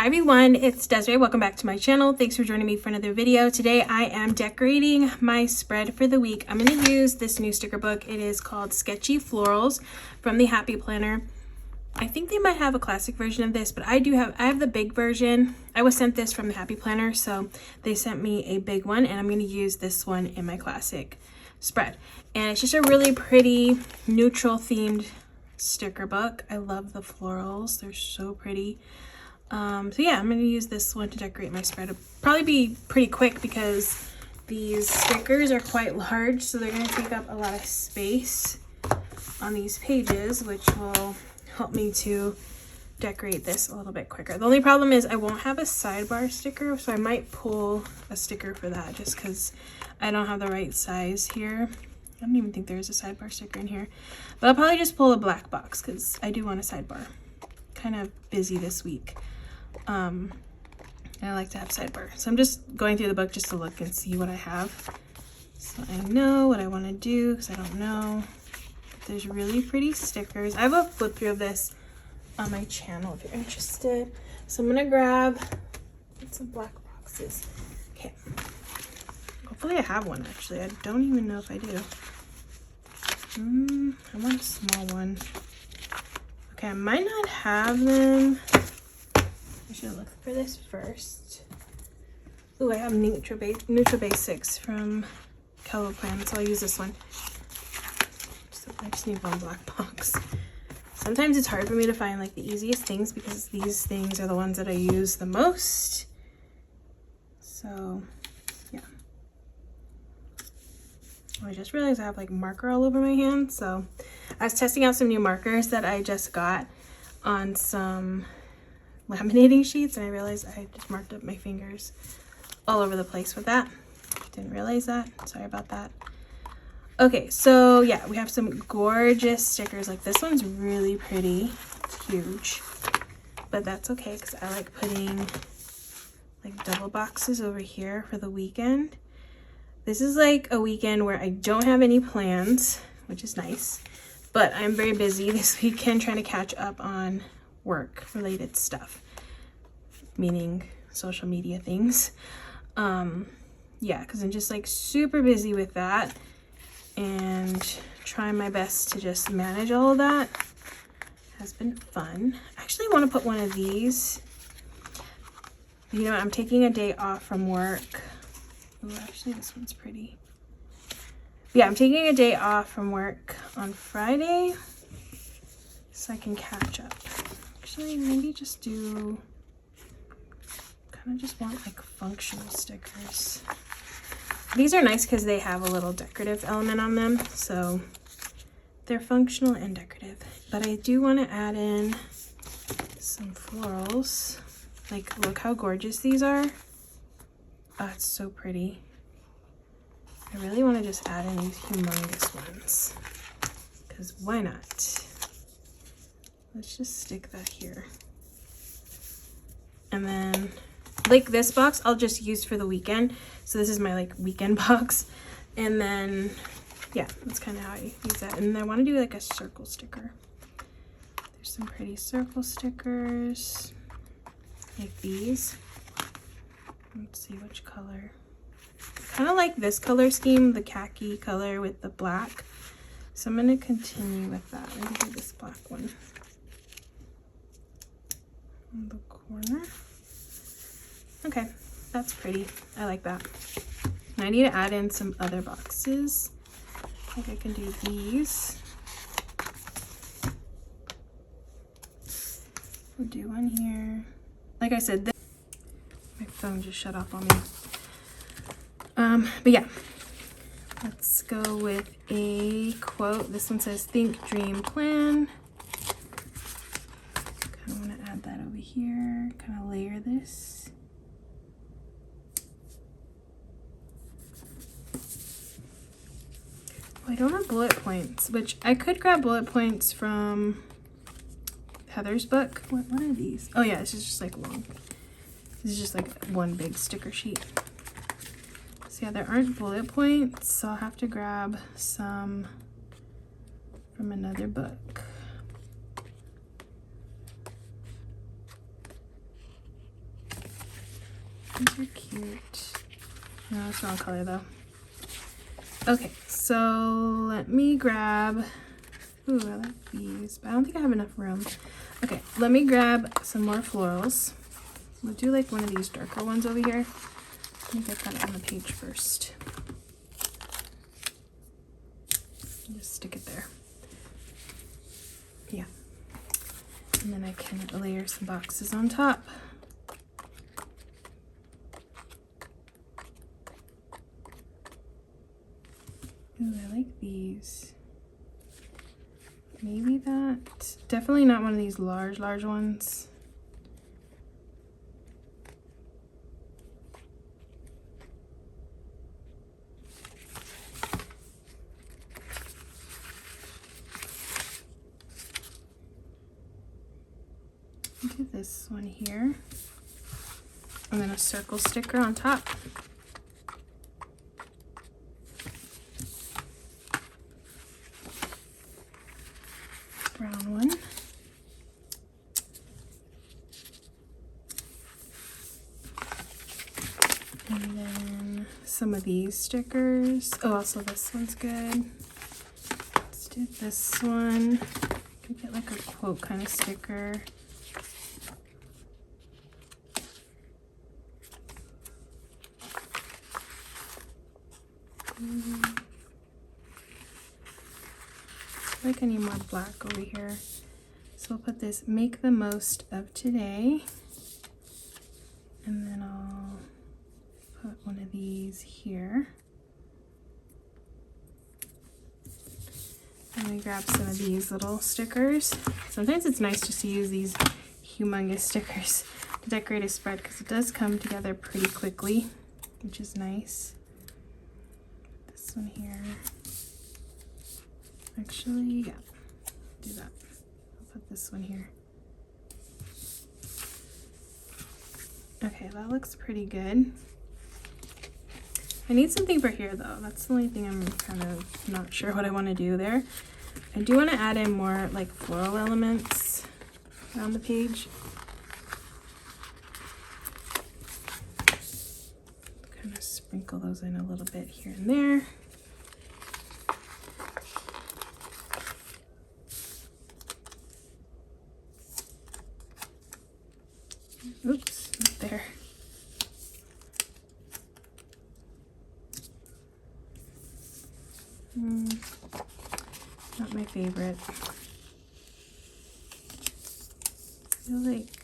Hi everyone, it's Desiree. Welcome back to my channel. Thanks for joining me for another video. Today I am decorating my spread for the week. I'm going to use this new sticker book. It is called Sketchy Florals from the Happy Planner. I think they might have a classic version of this, but I have the big version. I was sent this from the Happy Planner, so they sent me a big one, and I'm going to use this one in my classic spread. And it's just a really pretty neutral themed sticker book. I love the florals. They're so pretty. So yeah, I'm going to use this one to decorate my spread. It'll probably be pretty quick because these stickers are quite large, so they're going to take up a lot of space on these pages, which will help me to decorate this a little bit quicker. The only problem is I won't have a sidebar sticker, so I might pull a sticker for that just because I don't have the right size here. I don't even think there is a sidebar sticker in here, but I'll probably just pull a black box because I do want a sidebar. Kind of busy this week. And I like to have sidebar. So I'm just going through the book just to look and see what I have. So I know what I want to do because I don't know. There's really pretty stickers. I have a flip through of this on my channel if you're interested. So I'm going to grab some black boxes. Okay. Hopefully I have one actually. I don't even know if I do. I want a small one. Okay, I might not have them. I should look for this first. Oh, I have Neutral Basics from KellofaPlan, so I'll use this one. I just need one black box. Sometimes it's hard for me to find like the easiest things because these things are the ones that I use the most. So, yeah. Oh, I just realized I have like marker all over my hand, so I was testing out some new markers that I just got on some laminating sheets, and I realized I just marked up my fingers all over the place with that. Didn't realize that. Sorry about that. Okay, so yeah, we have some gorgeous stickers. Like this one's really pretty. It's huge, but that's okay because I like putting like double boxes over here for the weekend. This is like a weekend where I don't have any plans, which is nice. But I'm very busy this weekend trying to catch up on work related stuff, meaning social media things. Yeah, because I'm just like super busy with that and trying my best to just manage all of that. Has been fun. I actually want to put one of these. You know, I'm taking a day off from work. Oh, actually this one's pretty. Yeah, I'm taking a day off from work on Friday so I can catch up. Actually, maybe just do, kind of just want like functional stickers. These are nice because they have a little decorative element on them, so they're functional and decorative. But I do want to add in some florals. Like, look how gorgeous these are. Oh, it's so pretty. I really want to just add in these humongous ones, because why not? Let's just stick that here. And then, like this box, I'll just use for the weekend. So this is my like weekend box. And then, yeah, that's kind of how I use that. And I want to do like a circle sticker. There's some pretty circle stickers, like these. Let's see which color. Kind of like this color scheme, the khaki color with the black. So I'm going to continue with that. Maybe do this black one on the corner. Okay, that's pretty. I like that. And I need to add in some other boxes. I think I can do these. We'll do one here. Like I said, my phone just shut off on me. But yeah, let's go with a quote. This one says, "Think, dream, plan." Kind of want to add that over here, kind of layer this. Oh, I don't have bullet points, which I could grab bullet points from Heather's book. What are these? Oh yeah, this is just like long. This is just like one big sticker sheet. So yeah, there aren't bullet points, so I'll have to grab some from another book. These are cute. No, it's wrong color though. Okay, so let me grab, ooh, I like these, but I don't think I have enough room. Okay, let me grab some more florals. We'll do like one of these darker ones over here. Let me get that on the page first. Just stick it there. Yeah. And then I can layer some boxes on top. Ooh, I like these. Maybe that. Definitely not one of these large ones. Do this one here. And then a circle sticker on top. Brown one. And then some of these stickers. Oh, also this one's good. Let's do this one. Could get like a quote kind of sticker. I think I need more black over here. So I'll put this, make the most of today. And then I'll put one of these here. Let me grab some of these little stickers. Sometimes it's nice just to use these humongous stickers to decorate a spread because it does come together pretty quickly, which is nice. This one here. Actually, yeah, do that. I'll put this one here. Okay, that looks pretty good. I need something for here though. That's the only thing I'm kind of not sure what I want to do there. I do want to add in more like floral elements around the page. Kind of sprinkle those in a little bit here and there. Oops, not there. Not my favorite. I feel like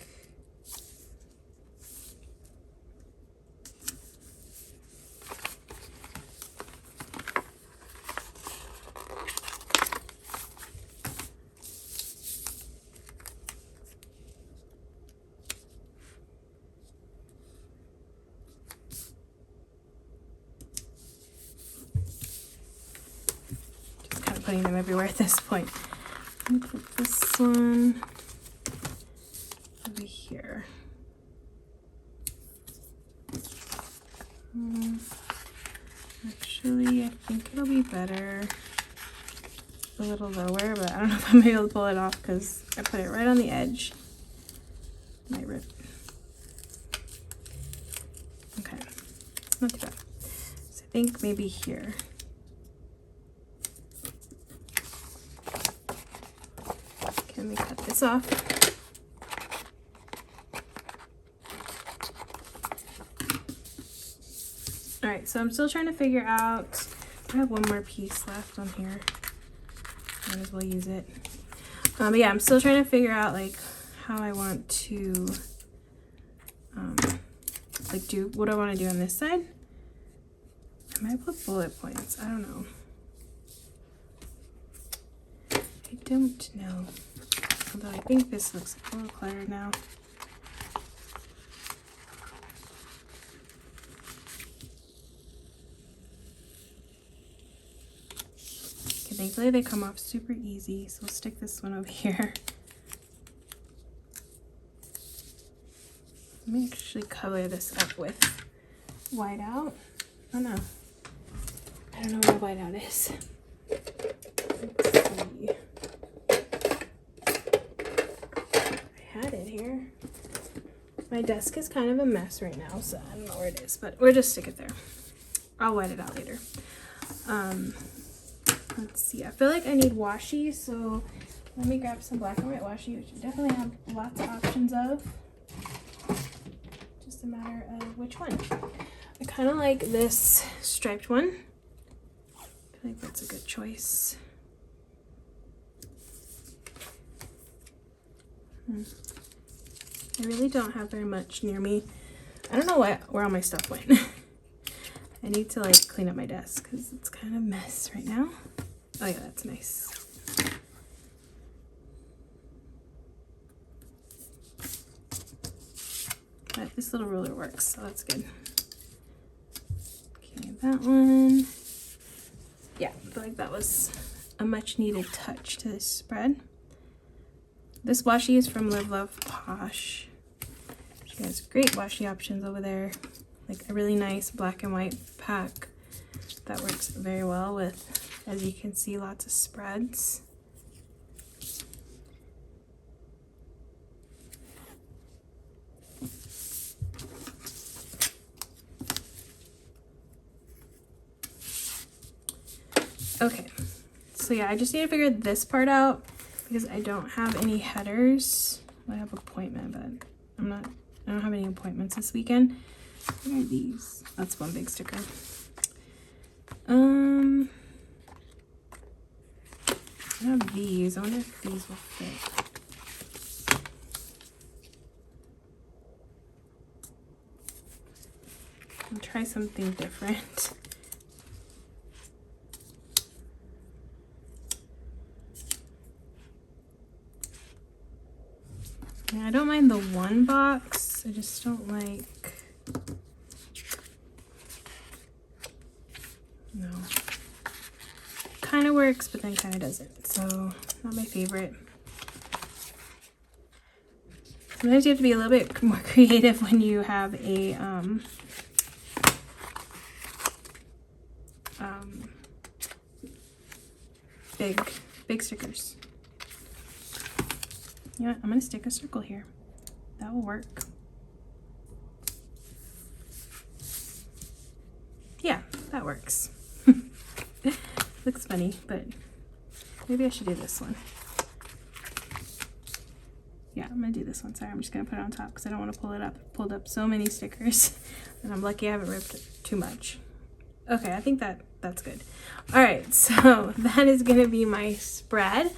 putting them everywhere at this point. Let me put this one over here. Actually, I think it'll be better a little lower, but I don't know if I'm gonna be able to pull it off because I put it right on the edge. Might rip. Okay, not too bad. So I think maybe here. Let me cut this off. All right, so I'm still trying to figure out, I have one more piece left on here. Might as well use it. But yeah, I'm still trying to figure out like how I want to like do what I want to do on this side. I might put bullet points. I don't know. I don't know. Although I think this looks a little cluttered now. Okay, thankfully they come off super easy, so we'll stick this one over here. Let me actually color this up with whiteout. Oh no. I don't know what whiteout is. Let's see. I had it here. My desk is kind of a mess right now, so I don't know where it is, but we'll just stick it there. I'll white it out later. Let's see, I feel like I need washi, so let me grab some black and white washi, which I definitely have lots of options of. Just a matter of which one. I kind of like this striped one. I feel like that's a good choice. I really don't have very much near me. I don't know where all my stuff went. I need to like clean up my desk because it's kind of a mess right now. Oh yeah, that's nice. But this little ruler works, so that's good. Okay, that one. Yeah, I feel like that was a much needed touch to this spread. This washi is from Live Love Posh. She has great washi options over there. Like a really nice black and white pack that works very well with, as you can see, lots of spreads. Okay, so yeah, I just need to figure this part out because I don't have any headers. I have appointment, but I don't have any appointments this weekend. What are these? That's one big sticker. I have these. I wonder if these will fit. I'll try something different. Yeah, I don't mind the one box. I just don't like. No. Kind of works, but then kind of doesn't. So, not my favorite. Sometimes you have to be a little bit more creative when you have a big stickers. You know what? I'm gonna stick a circle here. That will work. Yeah, that works. Looks funny, but maybe I should do this one. Yeah, I'm gonna do this one. Sorry, I'm just gonna put it on top because I don't want to pull it up. I've pulled up so many stickers, and I'm lucky I haven't ripped too much. Okay, I think that's good. All right, so that is gonna be my spread.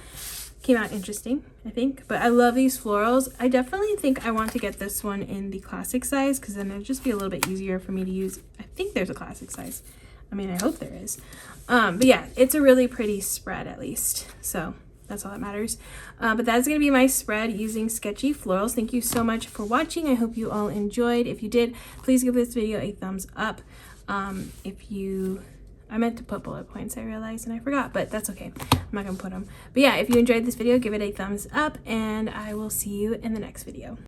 Came out interesting, I think, but I love these florals. I definitely think I want to get this one in the classic size because then it'll just be a little bit easier for me to use. I think there's a classic size. I mean, I hope there is. But yeah, it's a really pretty spread at least. So that's all that matters. But that's going to be my spread using Sketchy Florals. Thank you so much for watching. I hope you all enjoyed. If you did, please give this video a thumbs up. I meant to put bullet points, I realized, and I forgot, but that's okay. I'm not gonna put them. But yeah, if you enjoyed this video, give it a thumbs up, and I will see you in the next video.